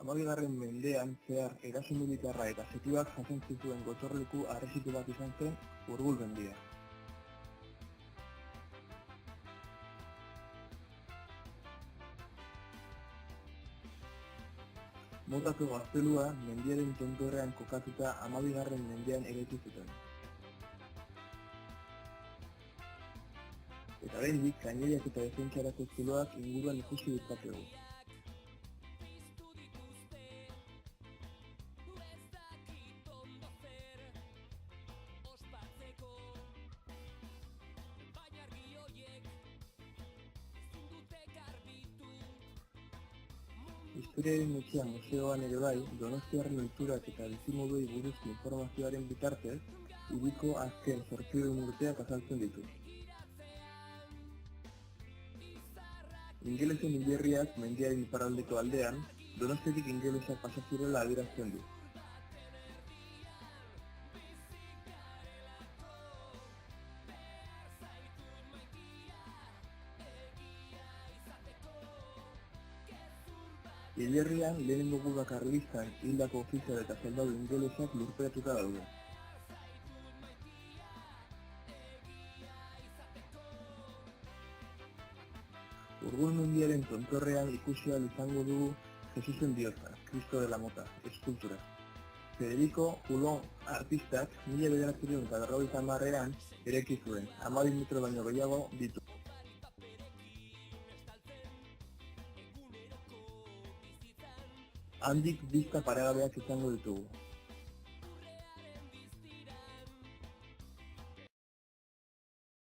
Hamabigarren mendean zehar eraso militarra eta setibak jasan zituen gotorleku harresitu bat izan zen Urgul mendia. Motako gaztelua mendiaren tontorrean kokatuta hamabigarren mendean eraiki zuten. Eta oraindik gaineriak eta defentsarako zuloak inguruan ikusi ditzakegu. Historiaren etxea museoan ere bai, Donostiarren ohiturak eta bizimoduei buruzko informazioaren bitartez, hiriko azken 800 urteak azaltzen ditu. Ingelesen hilerriak mendiaren iparraldeko aldean, Donostiatik ingelesak pasa zirela adierazten du. Hilerrian lehenengo guda karlistan hildako ofizial eta soldadu ingelesak lurperatuta daude. Urgul mendiaren tontorrean ikusi ahal izango dugu Jesusen bihotza, Cristo de la Mota, eskultura. Federico Hulon artistak 1950ean eraiki zuen, 12 metro baino gehiago ditu. Handik bista paregabeak izango ditugu.